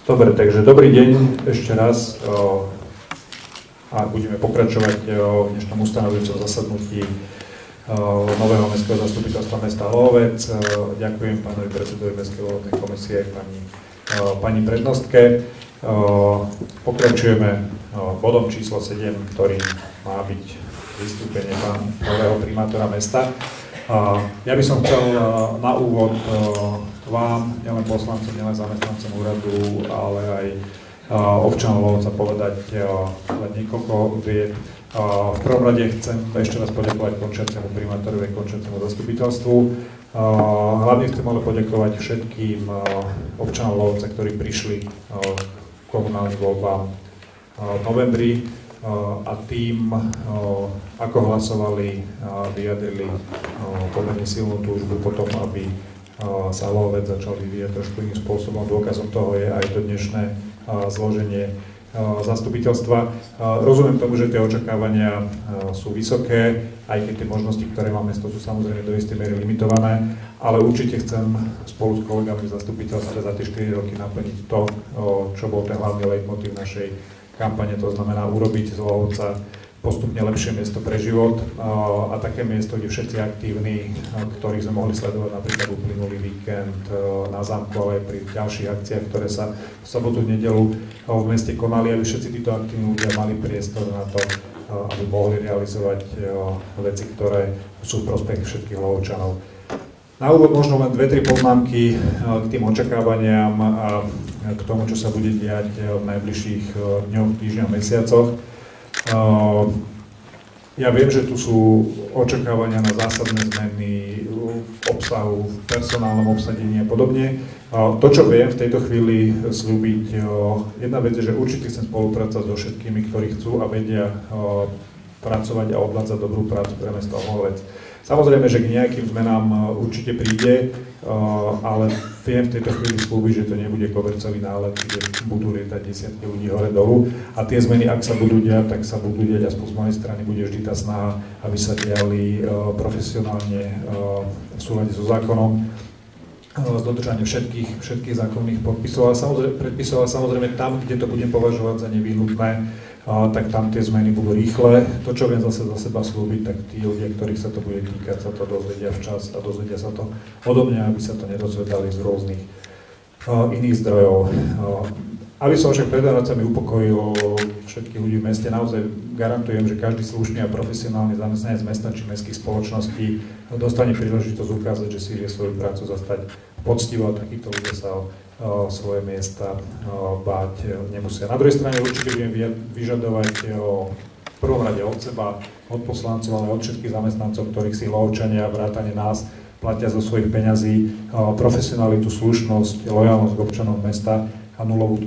Dobre, takže dobrý deň ešte raz a budeme pokračovať v dnešnom ustanovujúcom zasadnutí nového mestského zastupiteľstva mesta Hlohovec. Ďakujem pánovi predsedovi mestskej volebnej komisie, pani prednostke. Pokračujeme bodom číslo 7, ktorým má byť vystúpenie nového primátora mesta. Ja by som chcel na úvod vám, nielen poslancom, nielen zamestnancom úradu, ale aj občanom Hlohovca povedať niekoľko vied. V prvom rade chcem ešte raz poďakovať končiacemu primátorovi, končiacemu zastupiteľstvu. Hlavne chcem ale poďakovať všetkým občanom Hlohovca, ktorí prišli k komunálnym voľbám v novembri a tým, ako hlasovali, vyjadrili pomerne silnú túžbu potom, aby sa Hlohovec začal vyvíjať trošku iným spôsobom. Dôkazom toho je aj to dnešné zloženie zastupiteľstva. Rozumiem tomu, že tie očakávania sú vysoké, aj keď tie možnosti, ktoré má mesto, sú samozrejme do istej miery limitované, ale určite chcem spolu s kolegami v zastupiteľstve za tie 4 roky naplniť to, čo bol ten hlavný leitmotív našej kampane, to znamená urobiť z Hlohovca postupne lepšie miesto pre život a také miesto, kde všetci aktívni, ktorých sme mohli sledovať napríklad uplynulý víkend na zámku, ale aj pri ďalších akciách, ktoré sa v sobotu, nedeľu v meste konali, aby všetci títo aktívni ľudia mali priestor na to, aby mohli realizovať veci, ktoré sú v prospech všetkých Hlohovčanov. Na úvod možno len 2-3 poznámky k tým očakávaniam a k tomu, čo sa bude diať v najbližších dňoch, týždňoch, mesiacoch. Ja viem, že tu sú očakávania na zásadné zmeny v obsahu, v personálnom obsadení a podobne. To, čo viem v tejto chvíli sľúbiť, jedna vec je, že určite chcem spolupracovať so všetkými, ktorí chcú a vedia pracovať a odvádzať dobrú prácu pre mesto Hlohovec. Samozrejme, že k nejakým zmenám určite príde, ale viem v tejto chvíli slúbiť, že to nebude kobercový nálet, kde budú lietať desiatky ľudí hore-dolu. A tie zmeny, ak sa budú diať, tak sa budú diať, aspoň z mojej strany bude vždy tá snaha, aby sa diali profesionálne v súlade so zákonom, s dodržaním všetkých zákonných predpisov a samozrejme tam, kde to budem považovať za nevyhnutné, tak tam tie zmeny budú rýchle. To, čo viem zase za seba slúbiť, tak tí ľudia, ktorých sa to bude týkať, sa to dozvedia včas a dozvedia sa to odo mňa, aby sa to nedozvedali z rôznych iných zdrojov. Aby som však pred Vianocami upokojil všetkých ľudí v meste, naozaj garantujem, že každý slušný a profesionálny zamestnanec mesta či mestských spoločností dostane príležitosť ukázať, že si vie svoju prácu zastať poctivo a takíto ľudia sa svoje miesta báť nemusia. Na druhej strane určite budem vyžadovať v prvom rade od seba, od poslancov, ale od všetkých zamestnancov, ktorých si Hlohovčania, vrátane nás, platia zo svojich peňazí, profesionalitu, slušnosť, lojálnosť k občanom mesta a nulovú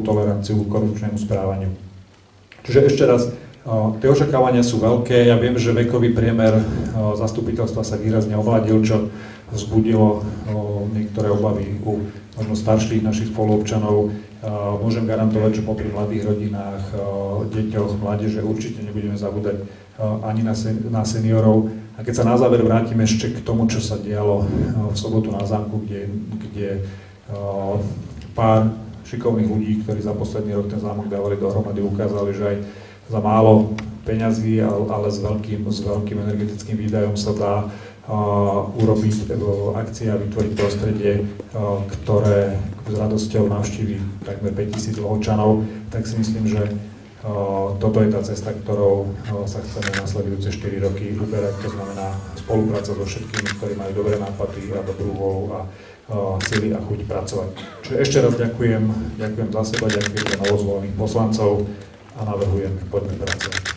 toleranciu k korupčnému správaniu. Čiže ešte raz, tie očakávania sú veľké. Ja viem, že vekový priemer zastupiteľstva sa výrazne omladil, čo vzbudilo niektoré obavy u možno starších našich spoluobčanov. Môžem garantovať, že popri mladých rodinách, deťoch, mládeže určite nebudeme zabúdať ani na seniorov. A keď sa na záver vrátim ešte k tomu, čo sa dialo v sobotu na zámku, kde pár šikovných ľudí, ktorí za posledný rok ten zámok dávali dohromady, ukázali, že aj za málo peňazí, ale s veľkým energetickým výdajom sa dá urobiť akcie a vytvoriť prostredie, ktoré s radosťou navštíví takmer 5000 Hlohovčanov, tak si myslím, že toto je tá cesta, ktorou sa chceme nasledujúce 4 roky uberať. To znamená spolupráca so všetkými, ktorí majú dobré nápady a dobrú vôľu a sily a chuť pracovať. Čiže ešte raz ďakujem za seba, ďakujem za novozvolených poslancov a navrhujem, poďme pracovať.